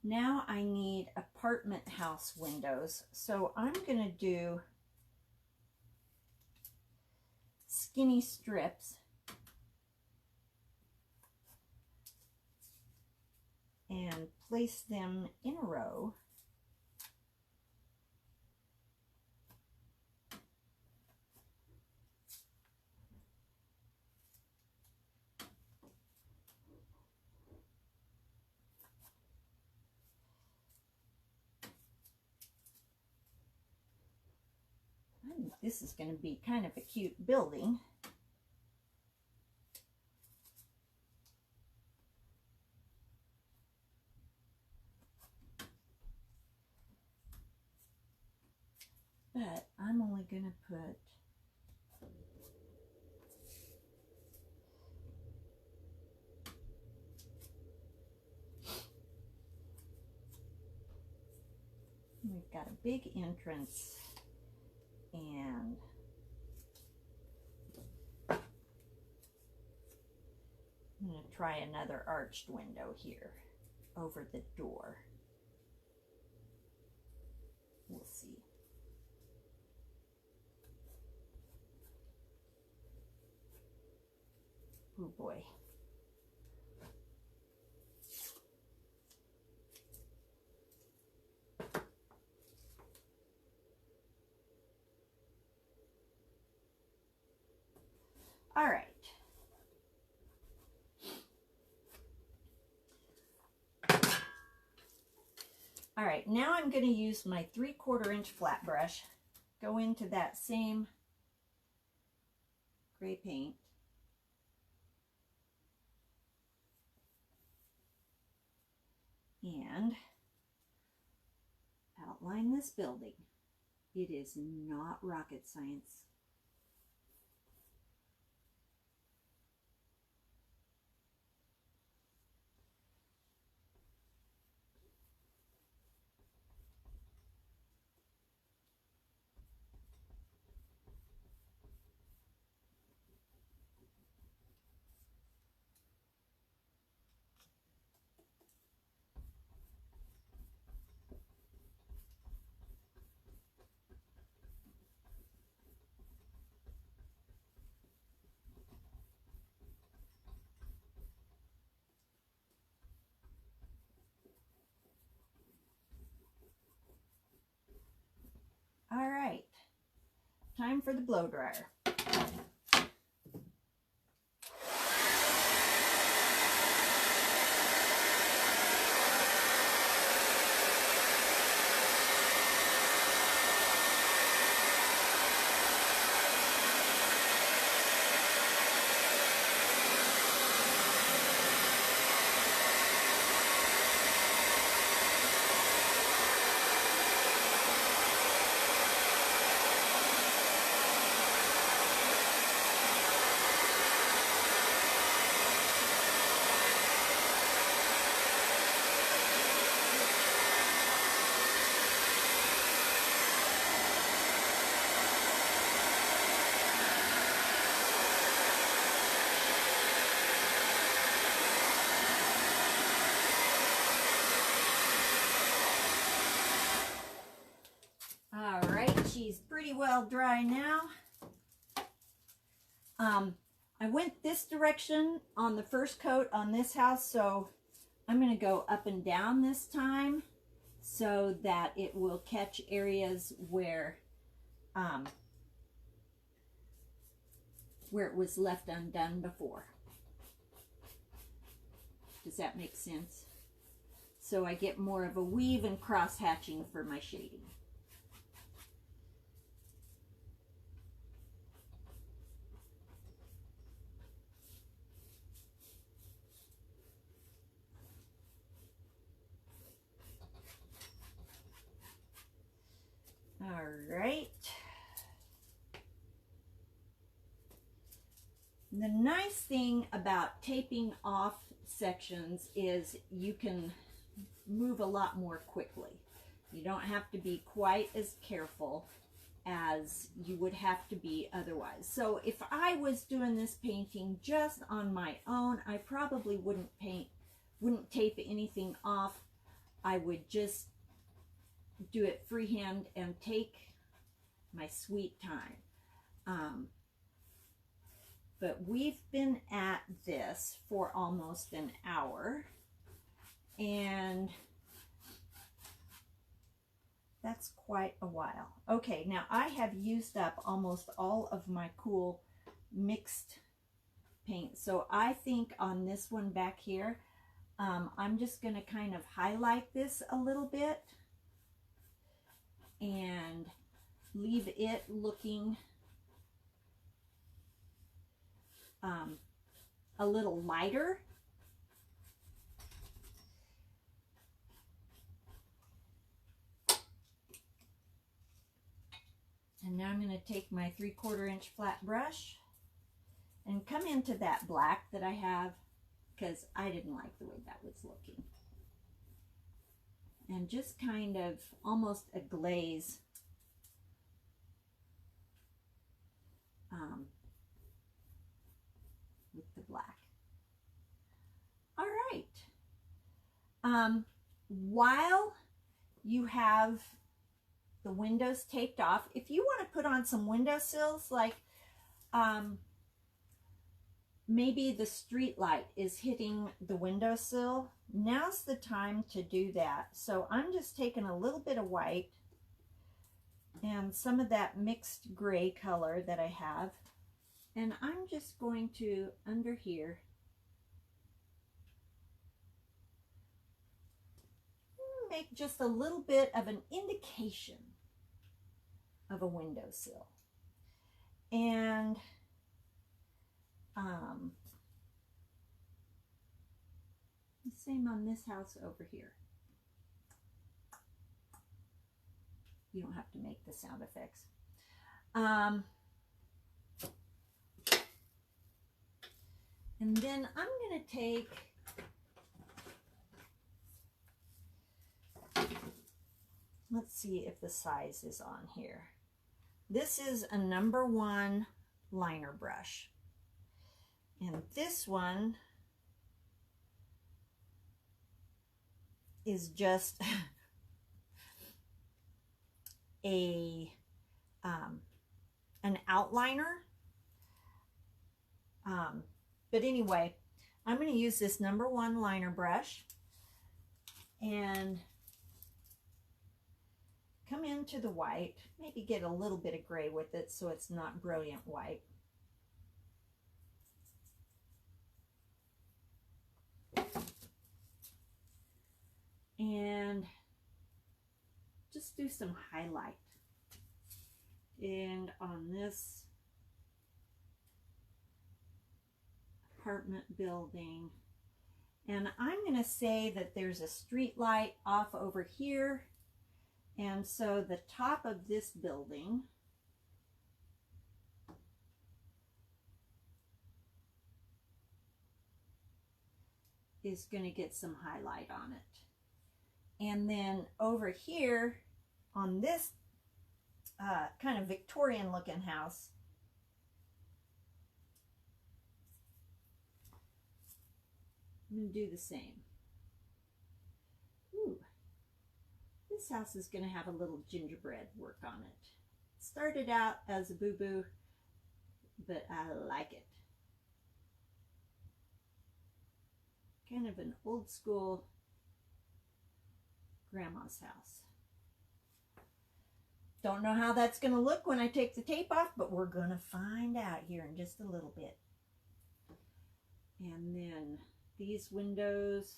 Now I need apartment house windows. So I'm going to do skinny strips and place them in a row. I think this is going to be kind of a cute building. But I'm only going to put we've got a big entrance and I'm going to try another arched window here over the door. We'll see. Oh boy. All right. All right, now I'm going to use my 3/4 inch flat brush, go into that same gray paint, and outline this building. It is not rocket science. time for the blow dryer. All right, she's pretty well dry now. I went this direction on the first coat on this house, so I'm going to go up and down this time so that it will catch areas where it was left undone before. Does that make sense? So I get more of a weave and cross hatching for my shading. All right. The nice thing about taping off sections is you can move a lot more quickly. You don't have to be quite as careful as you would have to be otherwise. So if I was doing this painting just on my own, I probably wouldn't tape anything off. I would just do it freehand and take my sweet time. But we've been at this for almost an hour, and that's quite a while. Okay, now I have used up almost all of my cool mixed paint, so I think on this one back here, I'm just going to kind of highlight this a little bit and leave it looking a little lighter. And now I'm going to take my 3/4 inch flat brush and come into that black that I have, because I didn't like the way that was looking. And just kind of almost a glaze with the black. All right. While you have the windows taped off, if you want to put on some windowsills, like maybe the street light is hitting the windowsill, now's the time to do that. So I'm just taking a little bit of white and some of that mixed gray color that I have, and I'm just going to, under here, make just a little bit of an indication of a windowsill. And the same on this house over here. You don't have to make the sound effects. And then I'm going to take let's see if the size is on here. This is a number 1 liner brush. And this one is just an outliner. But anyway, I'm going to use this number 1 liner brush and come into the white, maybe get a little bit of gray with it so it's not brilliant white. And just do some highlight. And on this apartment building, and I'm going to say that there's a street light off over here, and so the top of this building is going to get some highlight on it. And then over here on this kind of Victorian looking house, I'm going to do the same. Ooh, this house is going to have a little gingerbread work on it. Started out as a boo-boo, but I like it. Kind of an old school grandma's house. Don't know how that's going to look when I take the tape off, but we're going to find out here in just a little bit. And then these windows,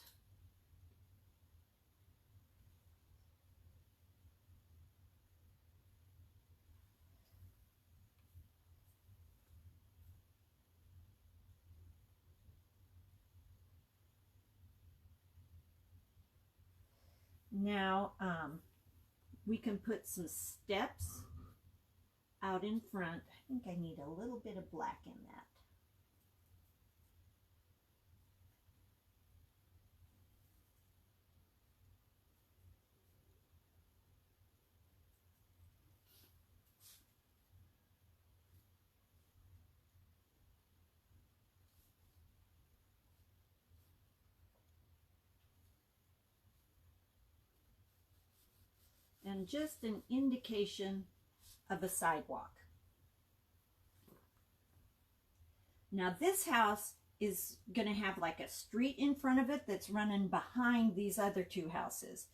now we can put some steps out in front. I think I need a little bit of black in that. And just an indication of a sidewalk. Now this house is going to have like a street in front of it that's running behind these other two houses.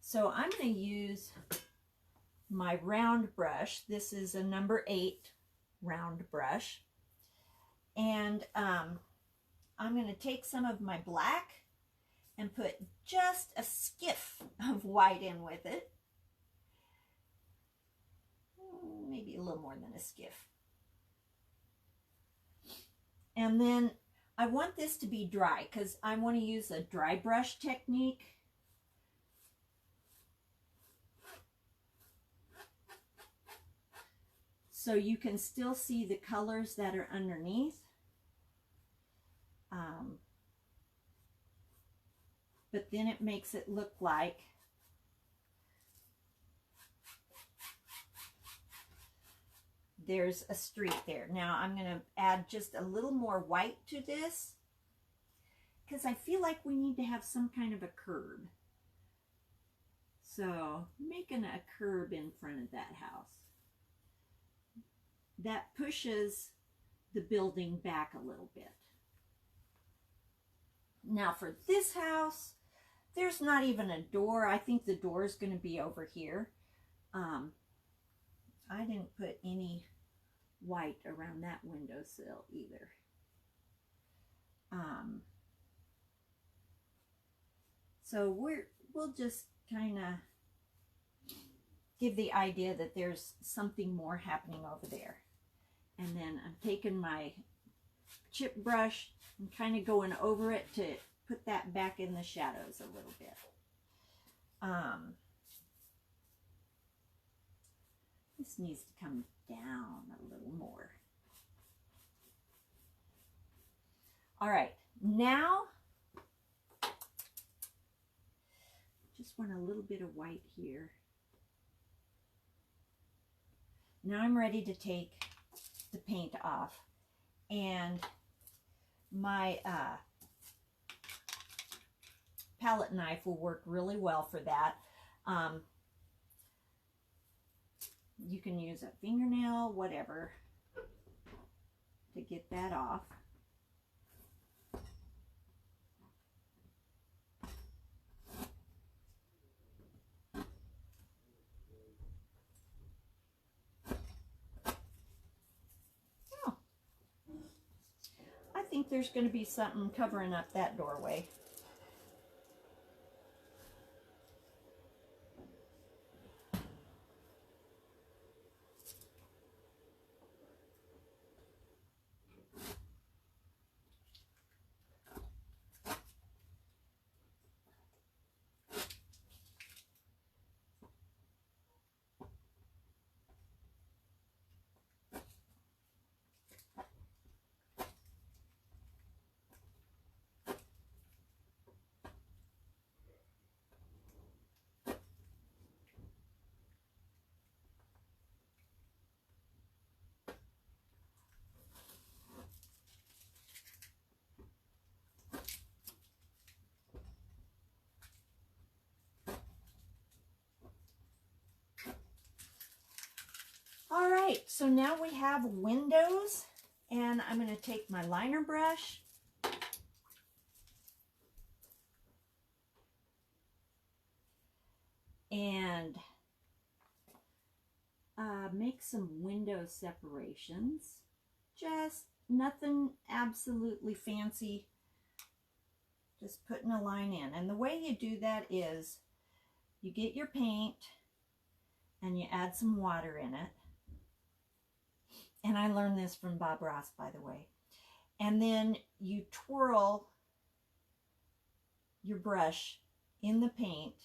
So I'm going to use my round brush. This is a number 8 round brush. And I'm going to take some of my black and put just a skiff of white in with it. Maybe a little more than a skiff. And then I want this to be dry because I want to use a dry brush technique. So you can still see the colors that are underneath. But then it makes it look like there's a street there. Now I'm going to add just a little more white to this because I feel like we need to have some kind of a curb. So making a curb in front of that house. That pushes the building back a little bit. Now for this house, there's not even a door. I think the door is going to be over here. I didn't put any white around that windowsill either. So we'll just kind of give the idea that there's something more happening over there. And then I'm taking my chip brush and kind of going over it to put that back in the shadows a little bit. This needs to come down a little more. All right, now just want a little bit of white here. Now I'm ready to take the paint off, and my palette knife will work really well for that. You can use a fingernail, whatever, to get that off. think there's going to be something covering up that doorway. All right, so now we have windows, and I'm going to take my liner brush and make some window separations. Just nothing absolutely fancy, just putting a line in. And the way you do that is you get your paint and you add some water in it. And I learned this from Bob Ross, by the way. And then you twirl your brush in the paint.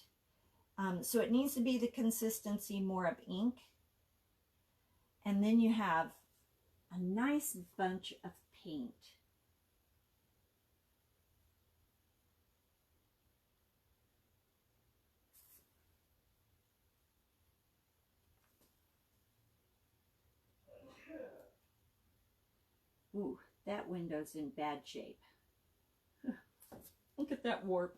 So it needs to be the consistency more of ink. And then you have a nice bunch of paint. Ooh, that window's in bad shape. Look at that warp.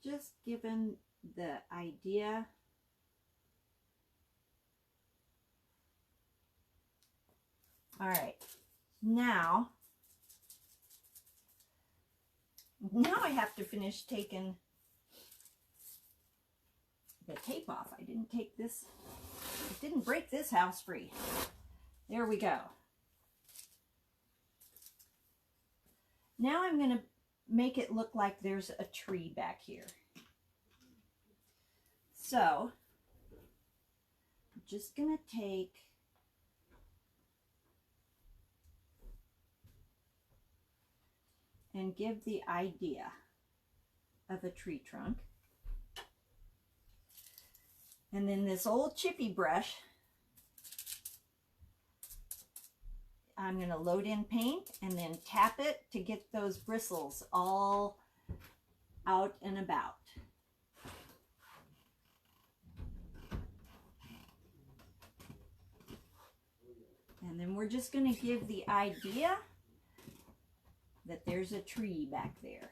Just given the idea. All right, now I have to finish taking the tape off. I didn't take this, I didn't break this house free. There we go. Now I'm going to make it look like there's a tree back here. So I'm just going to take and give the idea of a tree trunk. And then this old chippy brush, I'm going to load in paint and then tap it to get those bristles all out and about. And then we're just going to give the idea that there's a tree back there.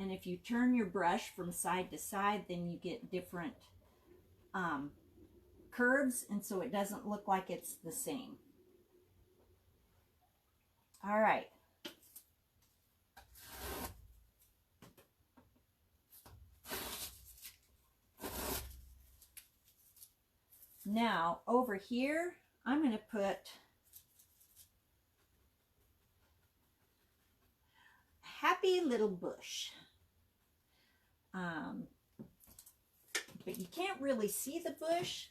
And if you turn your brush from side to side, then you get different curves, and so it doesn't look like it's the same. All right. Now, over here, I'm going to put a happy little bush. But you can't really see the bush,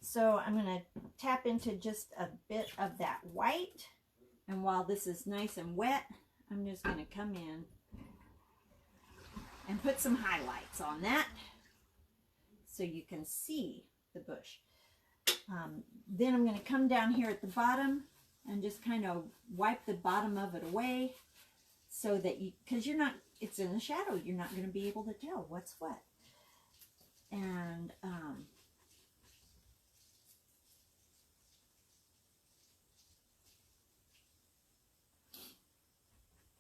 so I'm going to tap into just a bit of that white. And while this is nice and wet, I'm just going to come in and put some highlights on that so you can see the bush. Then I'm going to come down here at the bottom and just kind of wipe the bottom of it away so that you, because you're not, it's in the shadow, you're not going to be able to tell what's what. And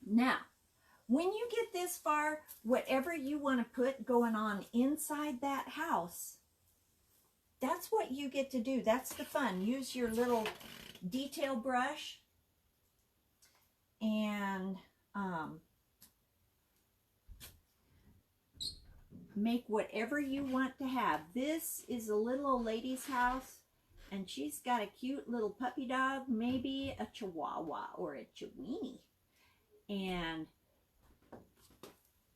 now, when you get this far, whatever you want to put going on inside that house, that's what you get to do. That's the fun. Use your little detail brush and make whatever you want to have. This is a little old lady's house, and she's got a cute little puppy dog, maybe a Chihuahua or a Chiweenie. And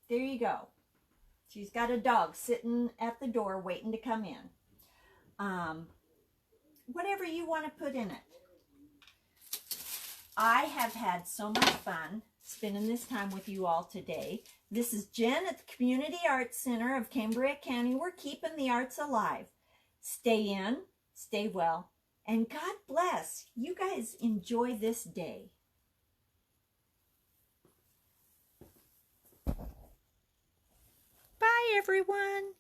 there you go. She's got a dog sitting at the door waiting to come in. Whatever you want to put in it. I have had so much fun spending this time with you all today. This is Jen at the Community Arts Center of Cambria County. We're keeping the arts alive. Stay in, stay well, and God bless. You guys enjoy this day. Bye, everyone.